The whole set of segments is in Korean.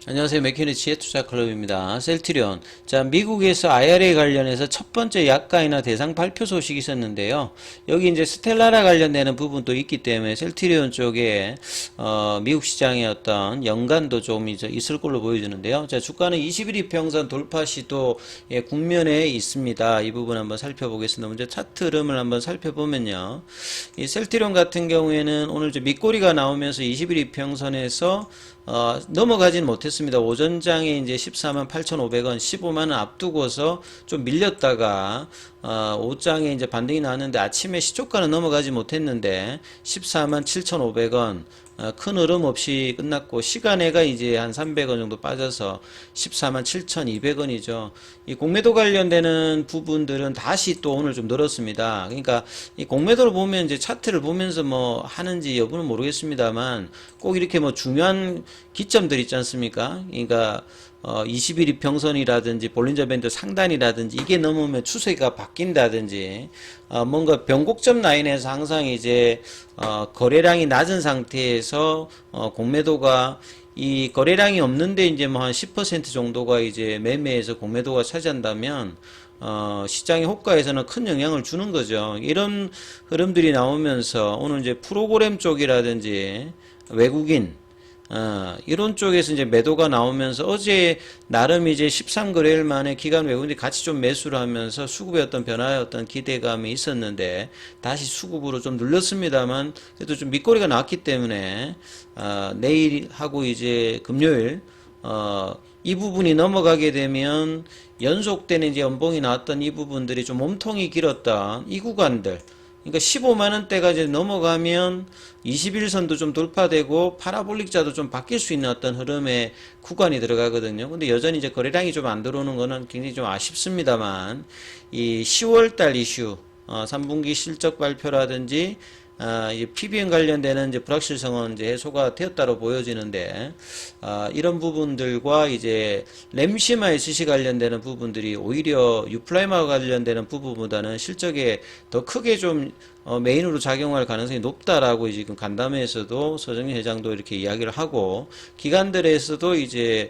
안녕하세요. 맥키니치의 투자클럽입니다. 셀트리온. 자, 미국에서 IRA 관련해서 첫 번째 약가이나 대상 발표 소식이 있었는데요. 여기 이제 스텔라라 관련되는 부분도 있기 때문에 셀트리온 쪽에, 미국 시장의 어떤 연관도 좀 있을 걸로 보여지는데요. 자, 주가는 21 이평선 돌파 시도 국면에 있습니다. 이 부분 한번 살펴보겠습니다. 먼저 차트 흐름을 한번 살펴보면요. 이 셀트리온 같은 경우에는 오늘 밑꼬리가 나오면서 21 이평선에서 넘어가진 못했습니다. 오전장에 이제 14만 8,500원, 15만원 앞두고서 좀 밀렸다가, 오장에 이제 반등이 나왔는데 아침에 시초가는 넘어가지 못했는데, 14만 7,500원, 큰 흐름 없이 끝났고, 시간에가 이제 한 300원 정도 빠져서 14만 7,200원이죠. 이 공매도 관련되는 부분들은 다시 또 오늘 좀 늘었습니다. 그러니까 이 공매도를 보면 이제 차트를 보면서 뭐 하는지 여부는 모르겠습니다만 꼭 이렇게 뭐 중요한 기점들 있지 않습니까? 그러니까 21 이평선이라든지 볼린저 밴드 상단이라든지 이게 넘으면 추세가 바뀐다든지 뭔가 변곡점 라인에서 항상 이제 거래량이 낮은 상태에서 공매도가 이 거래량이 없는데 이제 뭐 한 10% 정도가 이제 매매에서 공매도가 차지한다면 시장의 호가에서는 큰 영향을 주는 거죠. 이런 흐름들이 나오면서 오늘 이제 프로그램 쪽이라든지 외국인 이런 쪽에서 이제 매도가 나오면서 어제 나름 이제 13거래일 만에 기관 외국인들이 같이 좀 매수를 하면서 수급의 어떤 변화의 어떤 기대감이 있었는데 다시 수급으로 좀 눌렸습니다만 그래도 좀 밑거리가 나왔기 때문에 내일하고 이제 금요일 이 부분이 넘어가게 되면 연속되는 이제 연봉이 나왔던 이 부분들이 좀 몸통이 길었던 이 구간들 그러니까 15만원대가 이제 넘어가면 21선도 좀 돌파되고 파라볼릭자도 좀 바뀔 수 있는 어떤 흐름의 구간이 들어가거든요. 근데 여전히 이제 거래량이 좀 안 들어오는 거는 굉장히 좀 아쉽습니다만 이 10월달 이슈 3분기 실적 발표라든지 이 PBM 관련되는 이제 불확실성은 이제 해소가 되었다고 보여지는데, 이런 부분들과 이제 램시마 SC 관련되는 부분들이 오히려 유플라이마 관련되는 부분보다는 실적에 더 크게 좀 메인으로 작용할 가능성이 높다라고 지금 간담회에서도 서정희 회장도 이렇게 이야기를 하고 기관들에서도 이제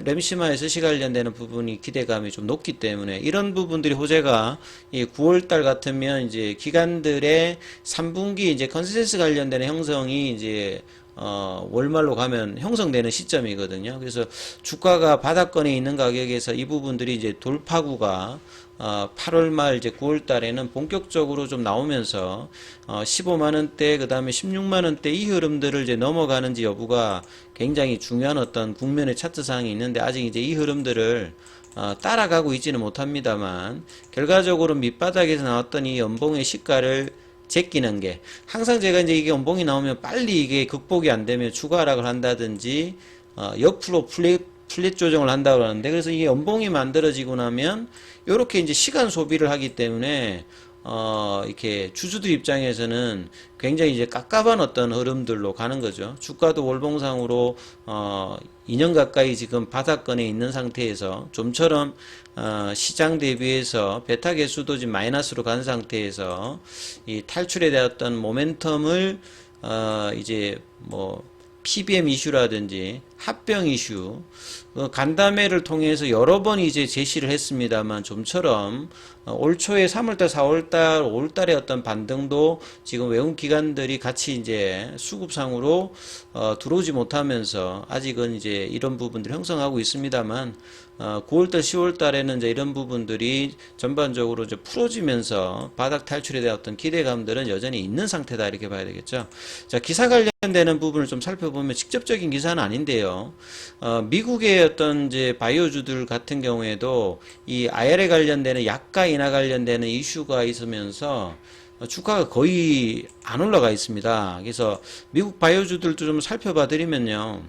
램시마 SC 관련되는 부분이 기대감이 좀 높기 때문에 이런 부분들이 호재가 이 9월달 같으면 이제 기관들의 3분기 이제 컨센서스 관련되는 형성이 이제 월말로 가면 형성되는 시점이거든요. 그래서 주가가 바닥권에 있는 가격에서 이 부분들이 이제 돌파구가 8월 말 이제 9월 달에는 본격적으로 좀 나오면서 15만원대 그 다음에 16만원대 이 흐름들을 이제 넘어가는지 여부가 굉장히 중요한 어떤 국면의 차트 사항이 있는데 아직 이제 이 흐름들을 따라가고 있지는 못합니다만 결과적으로 밑바닥에서 나왔던 이 연봉의 시가를 제끼는 게 항상 제가 이제 이게 연봉이 나오면 빨리 이게 극복이 안 되면 추가 하락을 한다든지 옆으로 플랫 조정을 한다고 하는데 그래서 이게 연봉이 만들어지고 나면 요렇게 이제 시간 소비를 하기 때문에 이렇게 주주들 입장에서는 굉장히 이제 깝깝한 어떤 흐름들로 가는 거죠. 주가도 월봉상으로 2년 가까이 지금 바닥권에 있는 상태에서 좀처럼 시장 대비해서 베타 개수도 지금 마이너스로 간 상태에서 이 탈출에 대한 어떤 모멘텀을 이제 뭐 PBM 이슈라든지 합병 이슈 간담회를 통해서 여러 번 이제 제시를 했습니다만 좀처럼 올 초에 3월달, 4월달, 5월달의 어떤 반등도 지금 외국 기관들이 같이 이제 수급상으로 들어오지 못하면서 아직은 이제 이런 부분들을 형성하고 있습니다만 9월달, 10월달에는 이제 이런 부분들이 전반적으로 이제 풀어지면서 바닥 탈출에 대한 어떤 기대감들은 여전히 있는 상태다 이렇게 봐야 되겠죠. 자, 기사 관련되는 부분을 좀 살펴보면 직접적인 기사는 아닌데요. 미국의 어떤 이제 바이오주들 같은 경우에도 이 IRA 관련되는 약가 인하 관련되는 이슈가 있으면서 주가가 거의 안 올라가 있습니다. 그래서 미국 바이오주들도 좀 살펴봐 드리면요.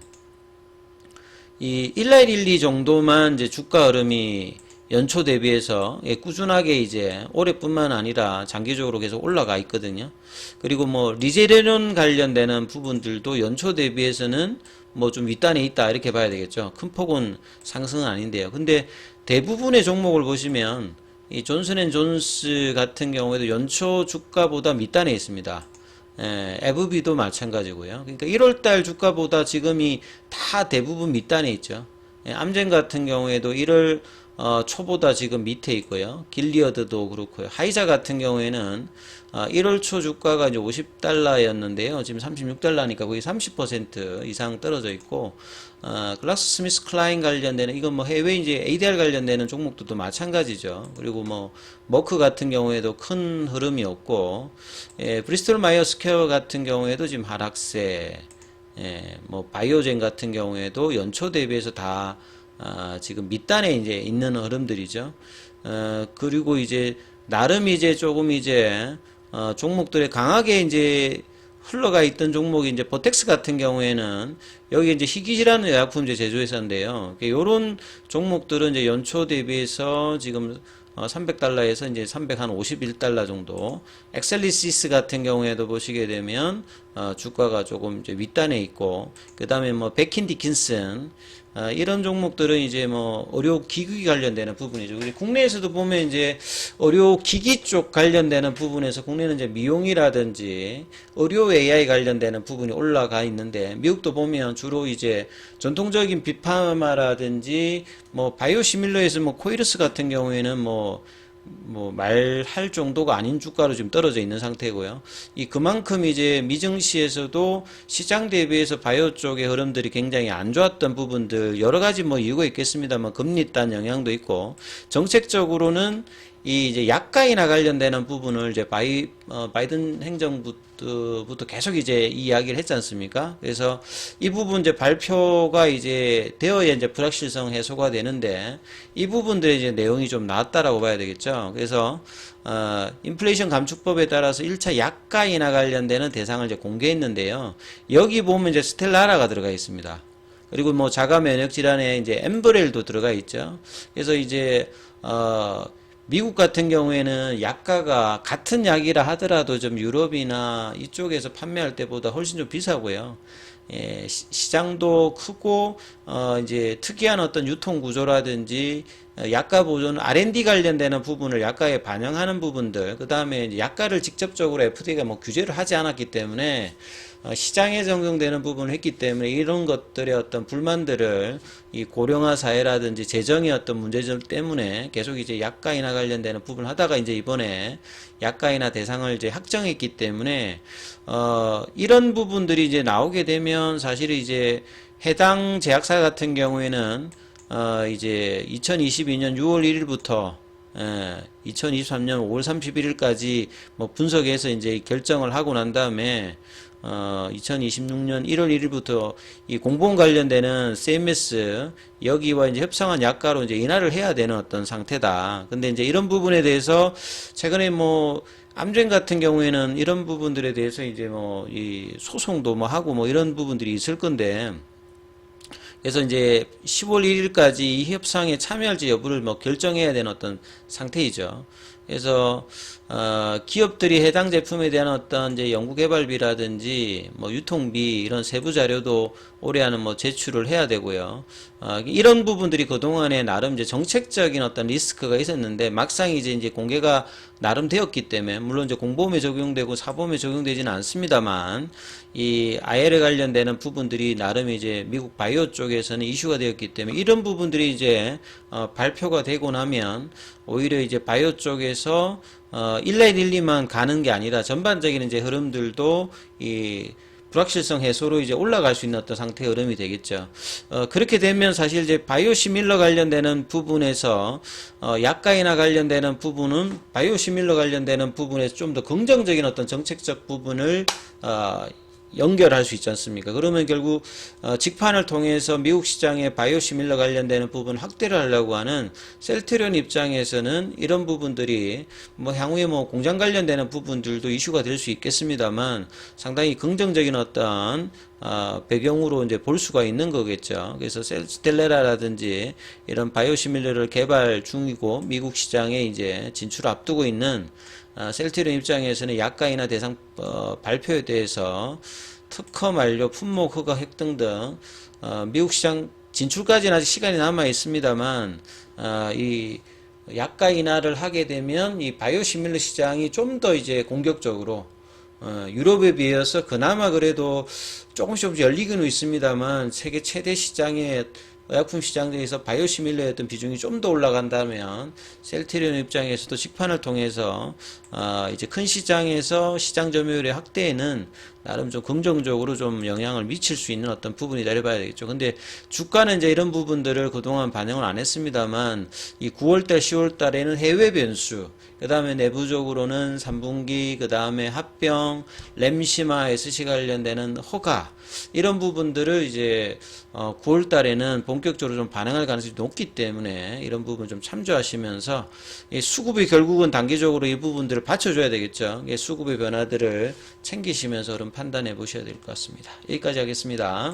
이 1112 정도만 이제 주가 흐름이 연초 대비해서 꾸준하게 이제 올해뿐만 아니라 장기적으로 계속 올라가 있거든요. 그리고 뭐 리제레론 관련되는 부분들도 연초 대비해서는 뭐 좀 윗단에 있다 이렇게 봐야 되겠죠. 큰 폭은 상승은 아닌데요. 근데 대부분의 종목을 보시면 이 존슨앤존스 같은 경우에도 연초 주가보다 밑단에 있습니다. 에브비도 마찬가지고요. 그러니까 1월달 주가보다 지금이 다 대부분 밑단에 있죠. 암젠 같은 경우에도 1월 초보다 지금 밑에 있고요. 길리어드도 그렇고요. 하이자 같은 경우에는 1월 초 주가가 이제 50달러였는데요. 지금 36달러니까 거의 30% 이상 떨어져 있고, 글락스 스미스 클라인 관련되는, 이건 뭐 해외 이제 ADR 관련되는 종목들도 마찬가지죠. 그리고 뭐, 머크 같은 경우에도 큰 흐름이 없고, 브리스톨 마이어 스퀘어 같은 경우에도 지금 하락세, 뭐, 바이오젠 같은 경우에도 연초 대비해서 다, 지금 밑단에 이제 있는 흐름들이죠. 그리고 이제, 나름 이제 조금 이제, 종목들에 강하게 이제 흘러가 있던 종목이 이제 버텍스 같은 경우에는 여기 이제 희귀질환 의약품제 제조회사인데요. 요런 종목들은 이제 연초 대비해서 지금 300달러에서 이제 351달러 정도. 엑셀리시스 같은 경우에도 보시게 되면 주가가 조금 이제 윗단에 있고, 그 다음에 뭐 베킨 디킨슨 이런 종목들은 이제 뭐 의료기기 관련되는 부분이죠. 국내에서도 보면 이제 의료기기 쪽 관련되는 부분에서 국내는 이제 미용이라든지 의료 AI 관련되는 부분이 올라가 있는데, 미국도 보면 주로 이제 전통적인 빅파마라든지 뭐 바이오시밀러에서 뭐 코이르스 같은 경우에는 뭐 말할 정도가 아닌 주가로 지금 떨어져 있는 상태고요. 그만큼 이제 미증시에서도 시장 대비해서 바이오 쪽의 흐름들이 굉장히 안 좋았던 부분들, 여러 가지 뭐 이유가 있겠습니다만 금리 딴 영향도 있고, 정책적으로는 이제 약가이나 관련되는 부분을 이제 바이든 행정부터 계속 이제 이야기를 했지 않습니까? 그래서 이 부분 이제 발표가 이제 되어야 이제 불확실성 해소가 되는데, 이 부분들의 이제 내용이 좀 나왔다라고 봐야 되겠죠. 그래서 인플레이션 감축법에 따라서 1차 약가이나 관련되는 대상을 이제 공개했는데요. 여기 보면 이제 스텔라라가 들어가 있습니다. 그리고 뭐 자가 면역 질환에 이제 엠브렐도 들어가 있죠. 그래서 이제 미국 같은 경우에는 약가가 같은 약이라 하더라도 좀 유럽이나 이쪽에서 판매할 때보다 훨씬 좀 비싸고요. 시장도 크고, 이제 특이한 어떤 유통 구조라든지, 약가 보존, R&D 관련되는 부분을 약가에 반영하는 부분들, 그 다음에 약가를 직접적으로 FDA가 뭐 규제를 하지 않았기 때문에, 시장에 적용되는 부분을 했기 때문에 이런 것들의 어떤 불만들을 이 고령화 사회라든지 재정의 어떤 문제점 때문에 계속 이제 약가이나 관련되는 부분을 하다가 이제 이번에 약가이나 대상을 이제 확정했기 때문에 이런 부분들이 이제 나오게 되면 사실 이제 해당 제약사 같은 경우에는 이제 2022년 6월 1일부터 2023년 5월 31일까지 뭐 분석해서 이제 결정을 하고 난 다음에 2026년 1월 1일부터 이 공보험 관련되는 CMS 여기와 이제 협상한 약가로 이제 인하를 해야 되는 어떤 상태다. 근데 이제 이런 부분에 대해서 최근에 뭐 암젠 같은 경우에는 이런 부분들에 대해서 이제 뭐 이 소송도 뭐 하고 뭐 이런 부분들이 있을 건데, 그래서 이제 10월 1일까지 이 협상에 참여할지 여부를 뭐 결정해야 되는 어떤 상태이죠. 그래서 기업들이 해당 제품에 대한 어떤 이제 연구개발비라든지 뭐 유통비 이런 세부 자료도 올해에는 뭐 제출을 해야 되고요. 이런 부분들이 그동안에 나름 이제 정책적인 어떤 리스크가 있었는데, 막상 이제 공개가 나름 되었기 때문에, 물론 이제 공보험에 적용되고 사보험에 적용되지는 않습니다만, 이 IR에 관련되는 부분들이 나름 이제 미국 바이오 쪽에서는 이슈가 되었기 때문에, 이런 부분들이 이제 발표가 되고 나면 오히려 이제 바이오 쪽에서 1-1-2만 가는 게 아니라 전반적인 이제 흐름들도 이 불확실성 해소로 이제 올라갈 수 있는 어떤 상태의 흐름이 되겠죠. 그렇게 되면 사실 이제 바이오시밀러 관련되는 부분에서 약가이나 관련되는 부분은 바이오시밀러 관련되는 부분에서 좀 더 긍정적인 어떤 정책적 부분을 연결할 수 있지 않습니까? 그러면 결국 직판을 통해서 미국 시장의 바이오시밀러 관련되는 부분 확대를 하려고 하는 셀트리온 입장에서는 이런 부분들이 뭐 향후에 뭐 공장 관련되는 부분들도 이슈가 될 수 있겠습니다만, 상당히 긍정적인 어떤 배경으로 이제 볼 수가 있는 거겠죠. 그래서 스텔레라라든지 이런 바이오시밀러를 개발 중이고 미국 시장에 이제 진출 앞두고 있는 셀트리온 입장에서는 약가이나 대상 발표에 대해서 특허 만료, 품목 허가 획득 등 미국 시장 진출까지는 아직 시간이 남아 있습니다만, 이 약가 인하를 하게 되면 이 바이오시밀러 시장이 좀 더 이제 공격적으로 유럽에 비해서 그나마 그래도 조금씩 열리기는 있습니다만 세계 최대 시장의 의약품 시장에서 바이오시밀러의 어떤 비중이 좀 더 올라간다면 셀트리온 입장에서도 식판을 통해서 이제 큰 시장에서 시장 점유율의 확대에는 나름 좀 긍정적으로 좀 영향을 미칠 수 있는 어떤 부분이다 이래 봐야 되겠죠. 근데 주가는 이제 이런 부분들을 그동안 반영을 안 했습니다만 이 9월달, 10월달에는 해외 변수, 그 다음에 내부적으로는 3분기, 그 다음에 합병, 램시마, SC 관련되는 허가 이런 부분들을 이제 9월 달에는 본격적으로 좀 반영할 가능성이 높기 때문에 이런 부분 좀 참조하시면서 이 수급이 결국은 단기적으로 이 부분들을 받쳐줘야 되겠죠. 수급의 변화들을 챙기시면서 그럼 판단해 보셔야 될 것 같습니다. 여기까지 하겠습니다.